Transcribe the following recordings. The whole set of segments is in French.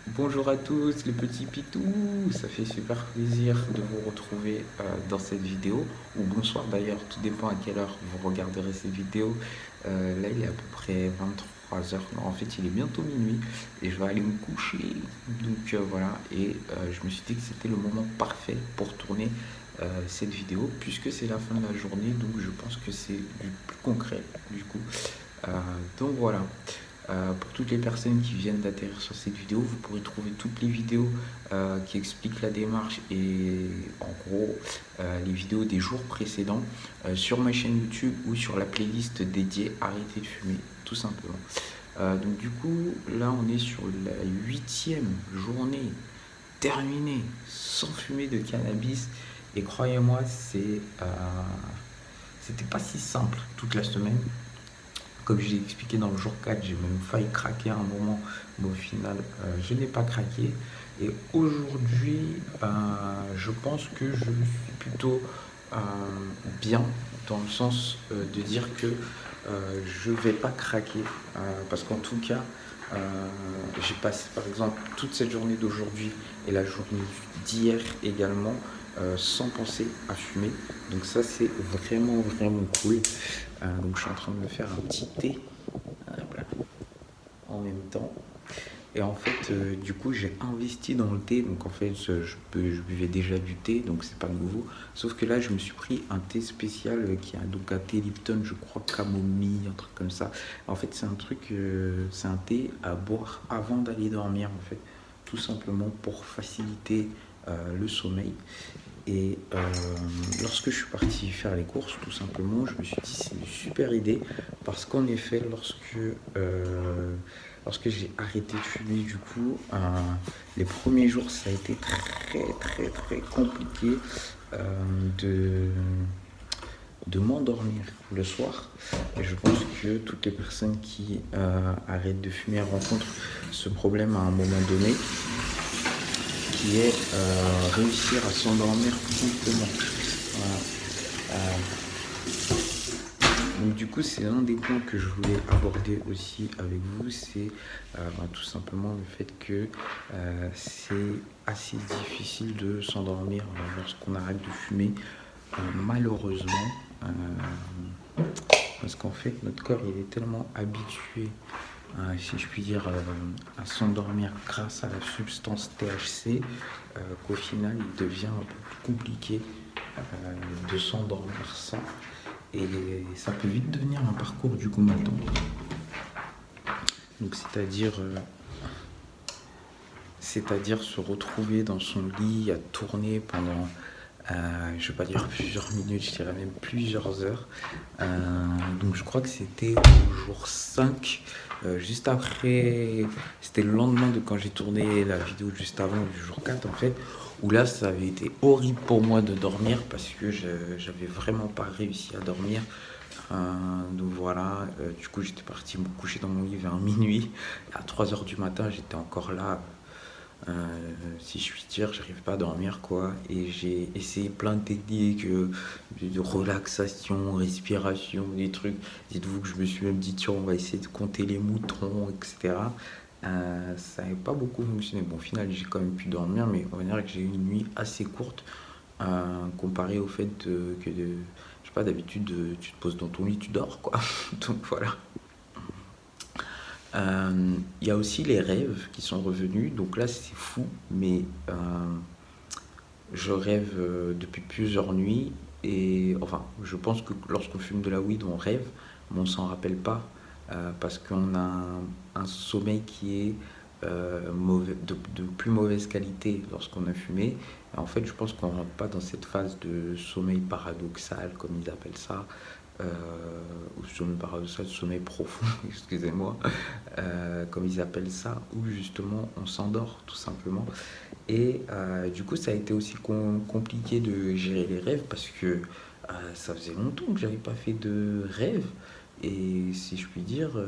Bonjour à tous les petits pitous, ça fait super plaisir de vous retrouver dans cette vidéo, ou bonsoir d'ailleurs, tout dépend à quelle heure vous regarderez cette vidéo. Là il est à peu près 23 heures, non en fait il est bientôt minuit et je vais aller me coucher. Donc voilà, et je me suis dit que c'était le moment parfait pour tourner cette vidéo, puisque c'est la fin de la journée, donc je pense que c'est du plus concret du coup. Euh, donc voilà. Pour toutes les personnes qui viennent d'atterrir sur cette vidéo, vous pourrez trouver toutes les vidéos qui expliquent la démarche et en gros les vidéos des jours précédents sur ma chaîne YouTube ou sur la playlist dédiée Arrêter de fumer, tout simplement. Donc du coup, là on est sur la 8e journée terminée sans fumer de cannabis et croyez-moi, c'était pas si simple toute la semaine. Comme je l'ai expliqué dans le jour 4, j'ai même failli craquer à un moment, mais au final, je n'ai pas craqué. Et aujourd'hui, je pense que je suis plutôt euh, bien dans le sens de dire que je ne vais pas craquer. Parce qu'en tout cas, j'ai passé par exemple toute cette journée d'aujourd'hui et la journée d'hier également sans penser à fumer. Donc ça, c'est vraiment, vraiment cool. Donc je suis en train de me faire un petit thé en même temps. Et en fait, du coup, j'ai investi dans le thé. Donc en fait, je buvais déjà du thé, donc c'est pas nouveau. Sauf que là, je me suis pris un thé spécial qui a donc un thé Lipton, je crois, camomille, un truc comme ça. En fait, c'est un truc, c'est un thé à boire avant d'aller dormir, en fait. Tout simplement pour faciliter le sommeil. Et lorsque je suis parti faire les courses, tout simplement, je me suis dit c'est une super idée parce qu'en effet, lorsque j'ai arrêté de fumer, du coup, les premiers jours, ça a été très très très compliqué euh, de, de m'endormir le soir. Et je pense que toutes les personnes qui arrêtent de fumer rencontrent ce problème à un moment donné qui est réussir à s'endormir promptement. Voilà. Donc du coup, c'est l'un des points que je voulais aborder aussi avec vous, c'est tout simplement le fait que c'est assez difficile de s'endormir lorsqu'on arrête de fumer, malheureusement, parce qu'en fait, notre corps il est tellement habitué, si je puis dire, à s'endormir grâce à la substance THC, qu'au final, il devient un peu plus compliqué de s'endormir sans. Et ça peut vite devenir un parcours du combattant. Donc c'est-à-dire se retrouver dans son lit à tourner pendant, je ne vais pas dire plusieurs minutes, je dirais même plusieurs heures. Donc je crois que c'était au jour 5, juste après, c'était le lendemain de quand j'ai tourné la vidéo juste avant du jour 4 en fait, où là ça avait été horrible pour moi de dormir parce que j'avais vraiment pas réussi à dormir. Donc voilà, du coup j'étais parti me coucher dans mon lit vers minuit. À 3 heures du matin, j'étais encore là. Si je puis dire, j'arrive pas à dormir quoi. Et j'ai essayé plein de techniques de relaxation, respiration, des trucs. Dites-vous que je me suis même dit, tiens, on va essayer de compter les moutons, etc. Ça n'avait pas beaucoup fonctionné. Bon, au final, j'ai quand même pu dormir, mais on va dire que j'ai eu une nuit assez courte comparé au fait je sais pas, d'habitude, tu te poses dans ton lit, tu dors, quoi. Donc voilà. Il y a aussi les rêves qui sont revenus. Donc là, c'est fou, mais je rêve depuis plusieurs nuits. Et enfin, je pense que lorsqu'on fume de la weed, on rêve, mais on s'en rappelle pas parce qu'on a un sommeil qui est de plus mauvaise qualité lorsqu'on a fumé. Et en fait, je pense qu'on rentre pas dans cette phase de sommeil paradoxal, comme ils appellent ça, euh, ou sommeil paradoxal, sommeil profond, excusez-moi, comme ils appellent ça, où justement on s'endort tout simplement. Et du coup, ça a été aussi compliqué de gérer les rêves parce que ça faisait longtemps que j'avais pas fait de rêve. Et si je puis dire,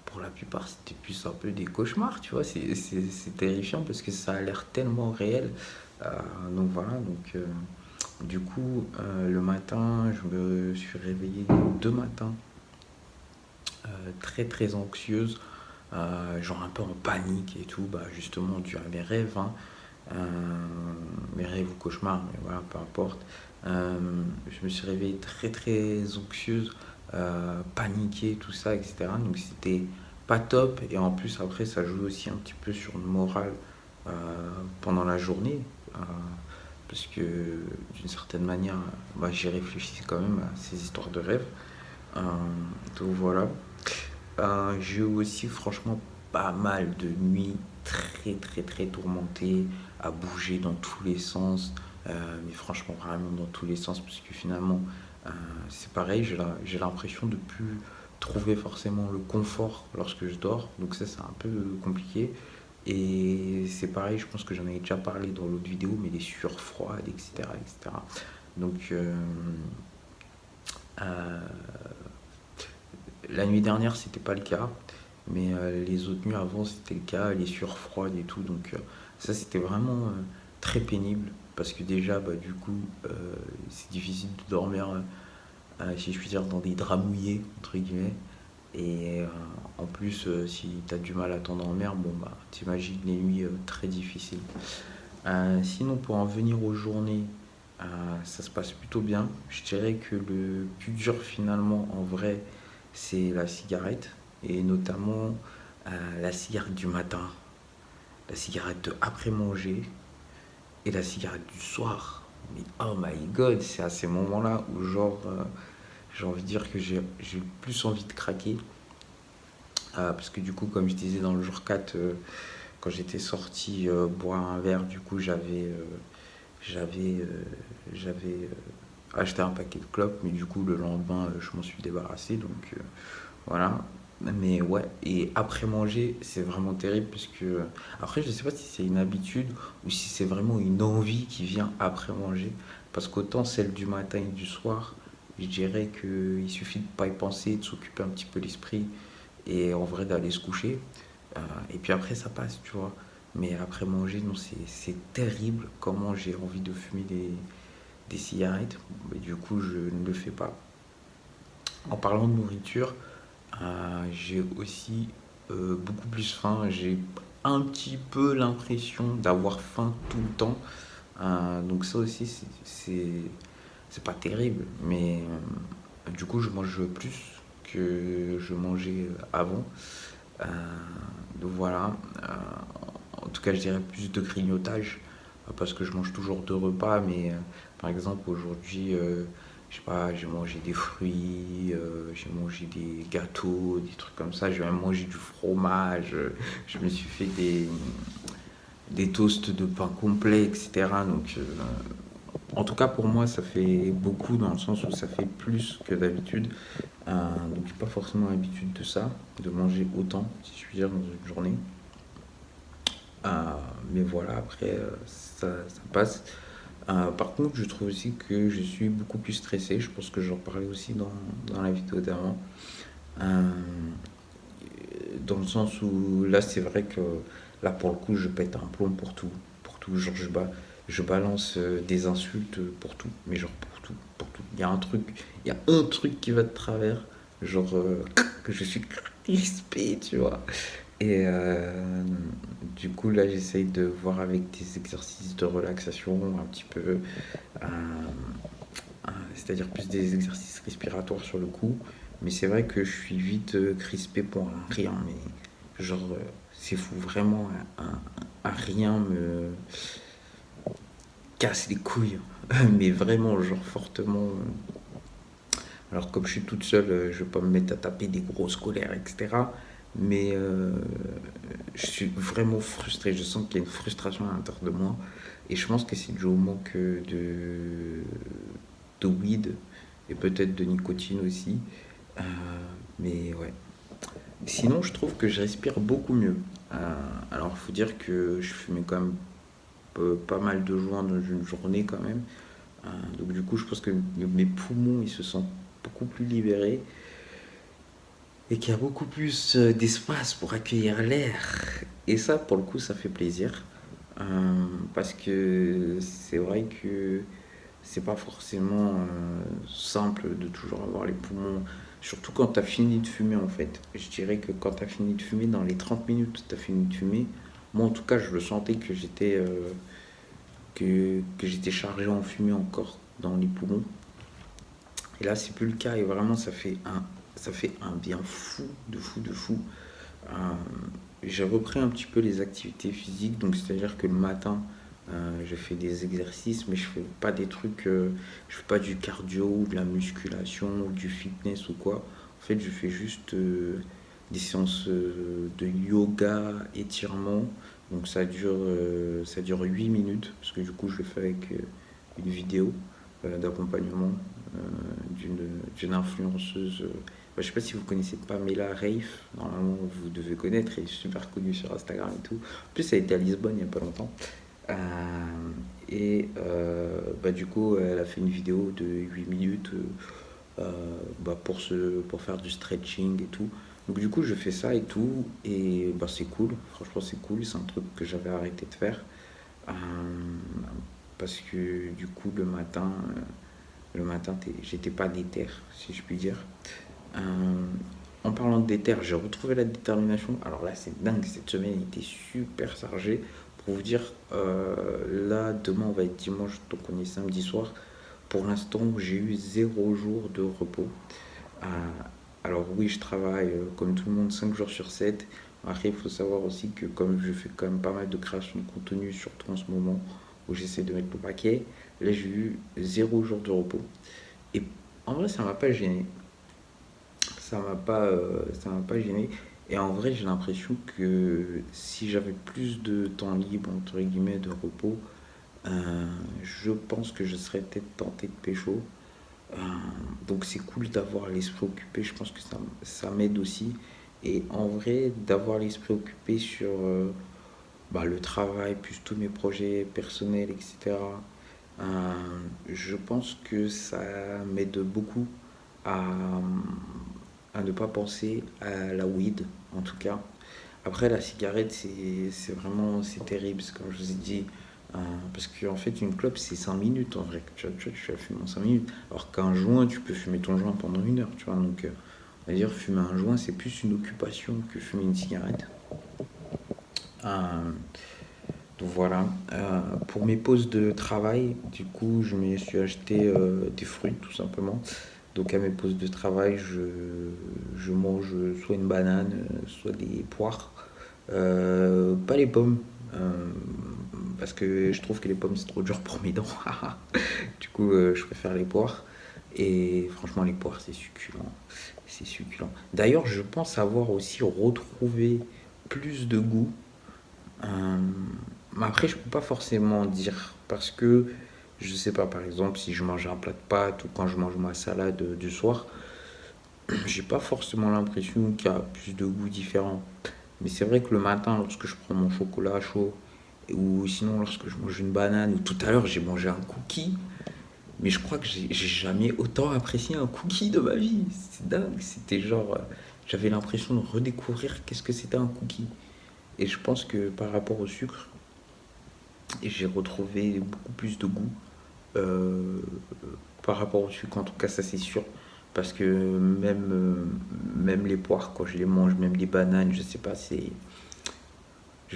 pour la plupart, c'était plus un peu des cauchemars, tu vois. C'est terrifiant parce que ça a l'air tellement réel. Euh, donc voilà, donc du coup, le matin, je me suis réveillé deux matins très très anxieuse genre un peu en panique et tout, bah justement dû à mes rêves, hein. Mes rêves ou cauchemars, mais voilà, peu importe. Euh, je me suis réveillée très très anxieuse, paniquée, tout ça, etc. Donc c'était pas top. Et en plus, après, ça joue aussi un petit peu sur le moral euh, pendant la journée. Parce que d'une certaine manière, bah, j'y réfléchis quand même à ces histoires de rêves. Euh, donc voilà. J'ai eu aussi franchement pas mal de nuits très très très tourmentées, à bouger dans tous les sens, mais franchement vraiment dans tous les sens, parce que finalement euh, c'est pareil, j'ai l'impression de plus trouver forcément le confort lorsque je dors, donc ça c'est un peu compliqué. Et c'est pareil, je pense que j'en avais déjà parlé dans l'autre vidéo, mais les sueurs froides, etc. etc. Donc euh, la nuit dernière, c'était pas le cas, mais les autres nuits avant, c'était le cas, les sueurs froides et tout. Donc ça, c'était vraiment très pénible parce que déjà, bah, du coup, c'est difficile de dormir, si je puis dire, dans des draps mouillés, entre guillemets. Et en plus, si t'as du mal à t'endormir, bon, bah, t'imagines les nuits très difficiles. Sinon, pour en venir aux journées, euh, ça se passe plutôt bien. Je dirais que le plus dur finalement en vrai, c'est la cigarette. Et notamment la cigarette du matin, la cigarette de après manger et la cigarette du soir. Mais oh my god, c'est à ces moments-là où genre j'ai envie de dire que j'ai plus envie de craquer. Parce que du coup, comme je disais dans le jour 4 quand j'étais sorti boire un verre, du coup j'avais acheté un paquet de clopes, mais du coup le lendemain je m'en suis débarrassé, donc voilà. Mais ouais, et après manger, c'est vraiment terrible parce que après je sais pas si c'est une habitude ou si c'est vraiment une envie qui vient après manger, parce qu'autant celle du matin et du soir, je dirais qu'il suffit de pas y penser, de s'occuper un petit peu l'esprit et en vrai d'aller se coucher. Et puis après ça passe, tu vois. Mais après manger, non, c'est terrible comment j'ai envie de fumer des cigarettes. Mais du coup, je ne le fais pas. En parlant de nourriture, j'ai aussi beaucoup plus faim. J'ai un petit peu l'impression d'avoir faim tout le temps. Donc ça aussi, c'est pas terrible. Mais du coup, je mange plus que je mangeais avant. Euh, donc voilà. En tout cas, je dirais plus de grignotage parce que je mange toujours deux repas. Mais par exemple, aujourd'hui, je sais pas, j'ai mangé des fruits, j'ai mangé des gâteaux, des trucs comme ça. J'ai même mangé du fromage. Je me suis fait des toasts de pain complet, etc. Donc, en tout cas, pour moi, ça fait beaucoup dans le sens où ça fait plus que d'habitude. Donc, j'ai pas forcément l'habitude de ça, de manger autant, si je puis dire, dans une journée. Mais voilà, après, ça passe. Par contre, je trouve aussi que je suis beaucoup plus stressé. Je pense que j'en parlais aussi dans la vidéo d'avant. Euh, Dans le sens où là, c'est vrai que là, pour le coup, je pète un plomb pour tout. Pour tout. Genre, je balance des insultes pour tout. Mais genre, pour tout. Pour tout. Il y a un truc qui va de travers. Genre, que je suis crispé, tu vois. Et du coup, là, j'essaye de voir avec des exercices de relaxation un petit peu, c'est-à-dire plus des exercices respiratoires sur le coup. Mais c'est vrai que je suis vite crispé pour un rien. Mais genre, c'est fou, vraiment, un rien me casse les couilles. Mais vraiment, genre, fortement. Alors, comme je suis toute seule, je vais pas me mettre à taper des grosses colères, etc. Mais je suis vraiment frustré. Je sens qu'il y a une frustration à l'intérieur de moi. Et je pense que c'est dû au manque de weed et peut-être de nicotine aussi. Euh, mais ouais. Sinon, je trouve que je respire beaucoup mieux. Alors, il faut dire que je fumais quand même pas mal de joints dans une journée quand même. Donc, du coup, je pense que mes poumons, ils se sentent beaucoup plus libérés et qu'il y a beaucoup plus d'espace pour accueillir l'air. Et ça, pour le coup, ça fait plaisir. Euh, Parce que c'est vrai que c'est pas forcément simple de toujours avoir les poumons. Surtout quand tu as fini de fumer en fait. Je dirais que quand tu as fini de fumer, dans les 30 minutes où tu as fini de fumer, moi en tout cas je le sentais que j'étais chargé en fumée encore dans les poumons. Et là c'est plus le cas et vraiment ça fait un bien fou, de fou, de fou. Euh, j'ai repris un petit peu les activités physiques, donc c'est-à-dire que le matin, je fais des exercices, mais je fais pas des trucs, je fais pas du cardio ou de la musculation ou du fitness ou quoi. En fait, je fais juste des séances de yoga, étirement. Donc ça dure 8 minutes, parce que du coup, je le fais avec une vidéo d'accompagnement euh, d'une d'une influenceuse. Je sais pas si vous connaissez Pamela Reif, normalement vous devez connaître, elle est super connue sur Instagram et tout. En plus, elle a été à Lisbonne il y a pas longtemps. Euh, du coup, elle a fait une vidéo de 8 minutes pour faire du stretching et tout. Donc du coup, je fais ça et tout, et bah, c'est cool, franchement c'est cool, c'est un truc que j'avais arrêté de faire. Euh, Parce que du coup, le matin j'étais pas déter, si je puis dire. Euh, En parlant de déter, j'ai retrouvé la détermination. Alors là, c'est dingue, cette semaine était super chargée. Pour vous dire, là, demain, on va être dimanche, donc on est samedi soir. Pour l'instant, j'ai eu 0 jour de repos. Euh, alors oui, je travaille comme tout le monde 5 jours sur 7. Après, il faut savoir aussi que comme je fais quand même pas mal de création de contenu, surtout en ce moment où j'essaie de mettre le paquet, là j'ai eu 0 jour de repos. Et en vrai, ça m'a pas gêné. Ça m'a pas gêné. Et en vrai, j'ai l'impression que si j'avais plus de temps libre, entre guillemets, de repos, je pense que je serais peut-être tenté de pécho. Euh, donc c'est cool d'avoir l'esprit occupé, je pense que ça m'aide aussi. Et en vrai, d'avoir l'esprit occupé sur le travail, plus tous mes projets personnels, etc., euh, je pense que ça m'aide beaucoup à, à ne pas penser à la weed, en tout cas. Après, la cigarette, c'est vraiment c'est terrible, c'est comme je vous ai dit. Parce qu'en fait, une clope, c'est 5 minutes en vrai. Tu vas fumer en 5 minutes. Alors qu'un joint, tu peux fumer ton joint pendant 1 heure, tu vois. Donc, on va dire, fumer un joint, c'est plus une occupation que fumer une cigarette. Euh, donc voilà. Pour mes pauses de travail, du coup, je me suis acheté des fruits, tout simplement. Donc à mes pauses de travail, je mange soit une banane, soit des poires. Pas les pommes, parce que je trouve que les pommes c'est trop dur pour mes dents. Du coup, je préfère les poires. Et franchement, les poires c'est succulent. C'est succulent. D'ailleurs, je pense avoir aussi retrouvé plus de goût. Euh, mais après, je peux pas forcément dire parce que je sais pas, par exemple, si je mange un plat de pâtes ou quand je mange ma salade du soir, j'ai pas forcément l'impression qu'il y a plus de goûts différents. Mais c'est vrai que le matin, lorsque je prends mon chocolat chaud, ou sinon lorsque je mange une banane, ou tout à l'heure j'ai mangé un cookie, mais je crois que j'ai jamais autant apprécié un cookie de ma vie. C'est dingue, c'était genre, j'avais l'impression de redécouvrir qu'est-ce que c'était un cookie. Et je pense que par rapport au sucre, j'ai retrouvé beaucoup plus de goût euh, par rapport au sucre, en tout cas ça c'est sûr. Parce que même les poires, quand je les mange, même les bananes, je sais pas, je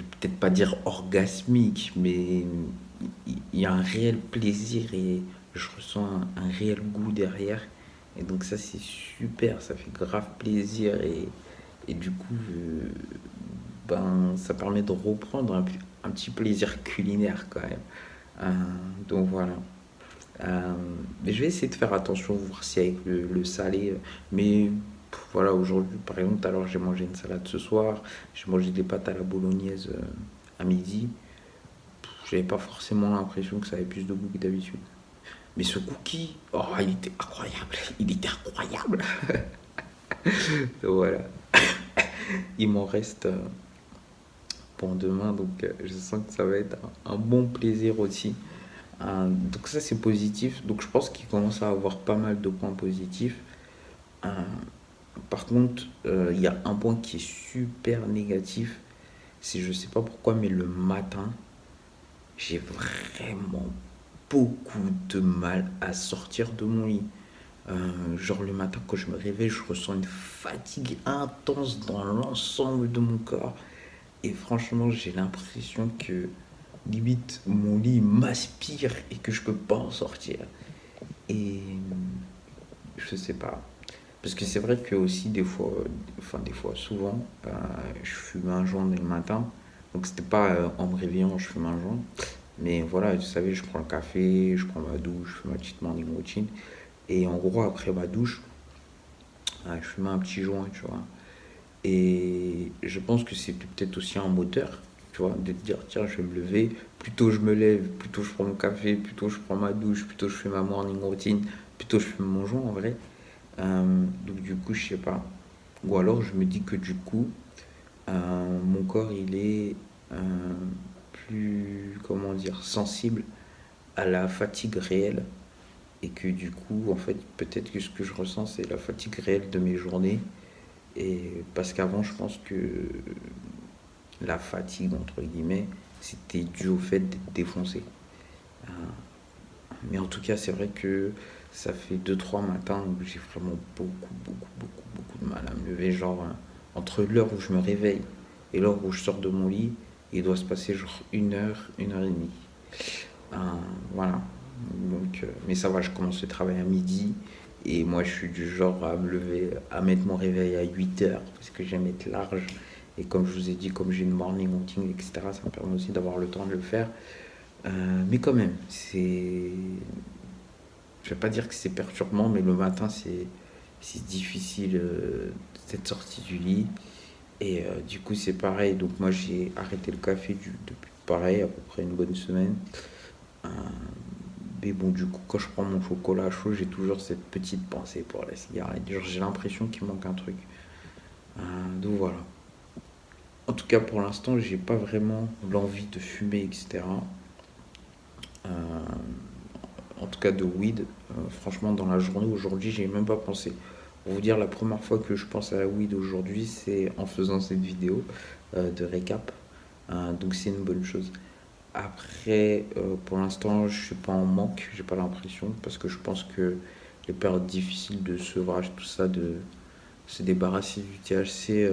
vais peut-être pas dire orgasmique, mais il y a un réel plaisir et je ressens un réel goût derrière. Et donc ça c'est super, ça fait grave plaisir et du coup ça permet de reprendre un petit plaisir culinaire quand même. Euh, donc voilà. Euh, mais je vais essayer de faire attention, voir si avec le salé. Mais voilà, aujourd'hui, par exemple, tout à l'heure, j'ai mangé une salade ce soir. J'ai mangé des pâtes à la bolognaise à midi. J'avais pas forcément l'impression que ça avait plus de goût que d'habitude. Mais ce cookie, oh, il était incroyable. Il était incroyable. Donc voilà, il m'en reste pour demain. Donc je sens que ça va être un bon plaisir aussi. Donc ça c'est positif. Donc je pense qu'il commence à avoir pas mal de points positifs. Euh, Par contre, il y a un point qui est super négatif. C'est je sais pas pourquoi, mais le matin, j'ai vraiment beaucoup de mal à sortir de mon lit. Genre le matin quand je me réveille, je ressens une fatigue intense dans l'ensemble de mon corps. Et franchement, j'ai l'impression que limite mon lit m'aspire et que je peux pas en sortir. Et je sais pas. Parce que c'est vrai que aussi des fois, enfin des fois, souvent, je fume un joint dès le matin. Donc c'était pas en me réveillant, je fume un joint. Mais voilà, vous savez, je prends le café, je prends ma douche, je fais ma petite morning routine. Et en gros, après ma douche, je fume un petit joint, tu vois. Et je pense que c'est peut-être aussi un moteur, tu vois, de te dire, tiens, je vais me lever. Plus tôt je me lève, plus tôt je prends mon café, plus tôt je prends ma douche, plus tôt je fais ma morning routine, plus tôt je fume mon joint en vrai. Donc du coup, je sais pas. Ou alors je me dis que du coup, mon corps, il est euh, plus, comment dire, sensible à la fatigue réelle. Et que du coup, en fait, peut-être que ce que je ressens, c'est la fatigue réelle de mes journées. Et parce qu'avant, je pense que la fatigue, entre guillemets, c'était dû au fait d'être défoncé. Euh, Mais en tout cas, c'est vrai que ça fait deux trois matins où j'ai vraiment beaucoup de mal à me lever. Genre, entre l'heure où je me réveille et l'heure où je sors de mon lit, il doit se passer genre une heure et demie. Euh, voilà. Donc, mais ça va, je commence le travail à midi. Et moi, je suis du genre à me lever, à mettre mon réveil à 8 heures, parce que j'aime être large. Et comme je vous ai dit, comme j'ai une morning routine, etc., ça me permet aussi d'avoir le temps de le faire. Mais quand même, c'est. Je vais pas dire que c'est perturbant, mais le matin, c'est difficile cette sortie du lit. Et du coup, c'est pareil. Donc, moi, j'ai arrêté le café depuis pareil, à peu près une bonne semaine. Euh, mais bon, du coup, quand je prends mon chocolat chaud, j'ai toujours cette petite pensée pour la cigarette. Genre, j'ai l'impression qu'il manque un truc. Donc voilà. En tout cas, pour l'instant, j'ai pas vraiment l'envie de fumer, etc. Euh, en tout cas, de weed. Franchement, dans la journée aujourd'hui, j'ai même pas pensé. Pour vous dire, la première fois que je pense à la weed aujourd'hui, c'est en faisant cette vidéo de récap. Donc c'est une bonne chose. Après, pour l'instant, je suis pas en manque, j'ai pas l'impression, parce que je pense que les périodes difficiles de sevrage, tout ça, de se débarrasser du THC,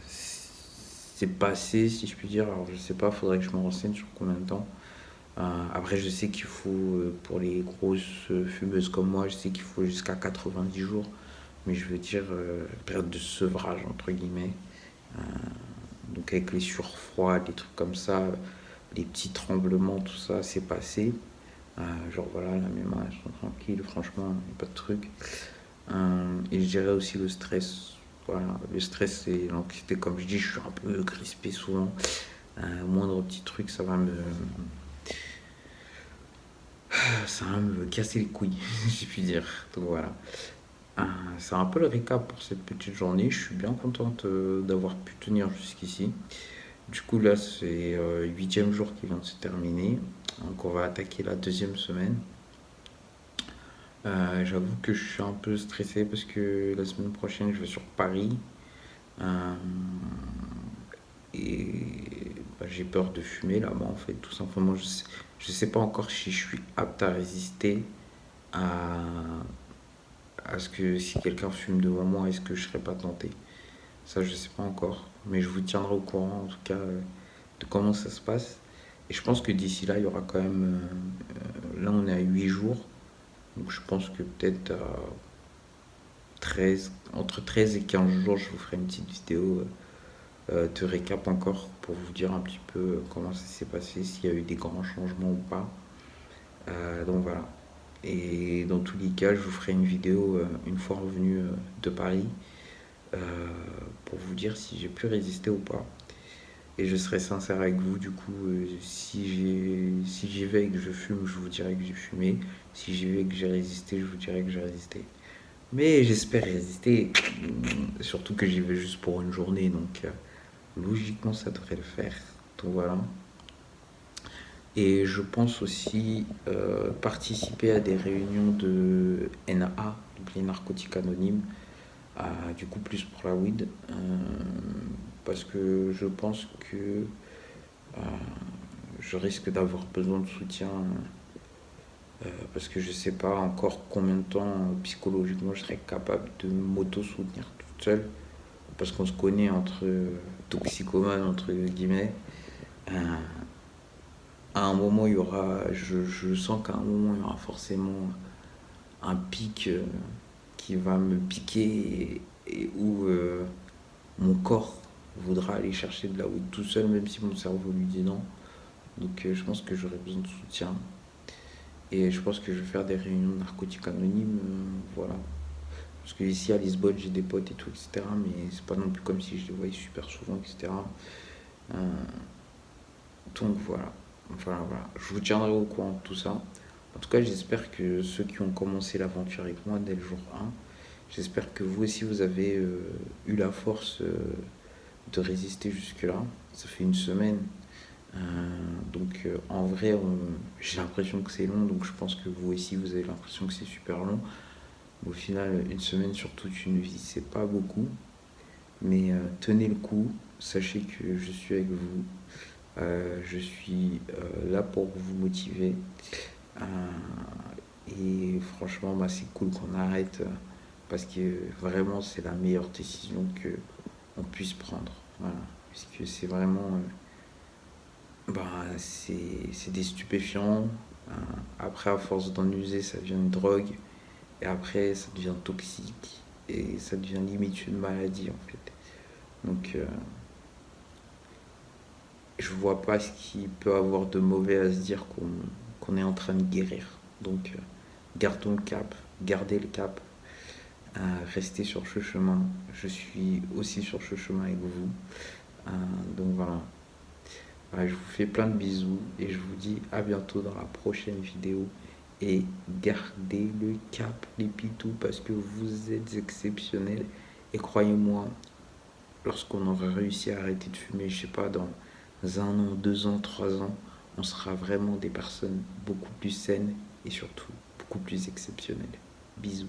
c'est passé, si je puis dire. Alors je sais pas, faudrait que je me renseigne sur combien de temps. Après, je sais qu'il faut, pour les grosses fumeuses comme moi, je sais qu'il faut jusqu'à 90 jours. Mais je veux dire, période de sevrage, entre guillemets. Euh, donc avec les surfroids, les trucs comme ça, les petits tremblements, tout ça, c'est passé. Genre voilà, la mémoire, ils sont tranquilles, franchement, y a pas de truc. Et je dirais aussi le stress. Voilà, le stress et l'anxiété, comme je dis, je suis un peu crispé souvent. Moindre petit truc, ça va me casser les couilles, si je puis dire. Donc voilà. C'est un peu le récap pour cette petite journée. Je suis bien contente d'avoir pu tenir jusqu'ici. Du coup, là, c'est le huitième jour qui vient de se terminer. Donc, on va attaquer la deuxième semaine. J'avoue que je suis un peu stressé parce que la semaine prochaine, je vais sur Paris. Euh, et bah, j'ai peur de fumer là-bas, en fait, tout simplement. Je sais pas encore si je suis apte à résister à, à ce que si quelqu'un fume devant moi, est-ce que je serais pas tenté? Ça, je sais pas encore. Mais je vous tiendrai au courant, en tout cas, de comment ça se passe. Et je pense que d'ici là, il y aura quand même. Là, on est à 8 jours. Donc, je pense que peut-être 13, entre 13 et 15 jours, je vous ferai une petite vidéo de récap encore pour vous dire un petit peu comment ça s'est passé, s'il y a eu des grands changements ou pas. Donc voilà. Et dans tous les cas, je vous ferai une vidéo une fois revenu de Paris euh, pour vous dire si j'ai pu résister ou pas. Et je serai sincère avec vous, du coup, si j'y vais et que je fume, je vous dirai que j'ai fumé. Si j'y vais et que j'ai résisté, je vous dirai que j'ai résisté. Mais j'espère résister, surtout que j'y vais juste pour une journée, donc logiquement ça devrait le faire. Donc voilà. Et je pense aussi participer à des réunions de NA, donc les narcotiques anonymes, du coup plus pour la weed, parce que je pense que euh, je risque d'avoir besoin de soutien parce que je sais pas encore combien de temps psychologiquement je serais capable de m'auto-soutenir toute seule, parce qu'on se connaît entre toxicomanes, entre guillemets. Euh, à un moment, il y aura, je sens qu'à un moment, il y aura forcément un pic qui va me piquer et où mon corps voudra aller chercher de la weed tout seul, même si mon cerveau lui dit non. Donc je pense que j'aurai besoin de soutien. Et je pense que je vais faire des réunions de narcotiques anonymes, voilà. Parce que ici à Lisbonne, j'ai des potes et tout, etc. Mais c'est pas non plus comme si je les voyais super souvent, etc. Euh, donc voilà. Voilà, voilà. Je vous tiendrai au courant de tout ça. En tout cas, j'espère que ceux qui ont commencé l'aventure avec moi dès le jour 1, j'espère que vous aussi vous avez eu la force de résister jusque-là. Ça fait une semaine. Donc en vrai, j'ai l'impression que c'est long, donc je pense que vous aussi vous avez l'impression que c'est super long. Au final, une semaine sur toute une vie, c'est pas beaucoup. Mais tenez le coup, sachez que je suis avec vous. Je suis là pour vous motiver. Euh, et franchement, bah, c'est cool qu'on arrête parce que vraiment, c'est la meilleure décision que on puisse prendre. Voilà. Parce que c'est vraiment. Bah, c'est des stupéfiants. Euh, Après, à force d'en user, ça devient une drogue. Et après, ça devient toxique. Et ça devient limite une maladie, en fait. Donc, je vois pas ce qu'il peut avoir de mauvais à se dire qu'on est en train de guérir. Donc, gardons le cap, gardez le cap, restez sur ce chemin. Je suis aussi sur ce chemin avec vous. Euh, donc voilà. Ouais, je vous fais plein de bisous et je vous dis à bientôt dans la prochaine vidéo. Et gardez le cap, les pitous, parce que vous êtes exceptionnels. Et croyez-moi, lorsqu'on aura réussi à arrêter de fumer, je sais pas, dans 1 an, 2 ans, 3 ans, on sera vraiment des personnes beaucoup plus saines et surtout beaucoup plus exceptionnelles. Bisous.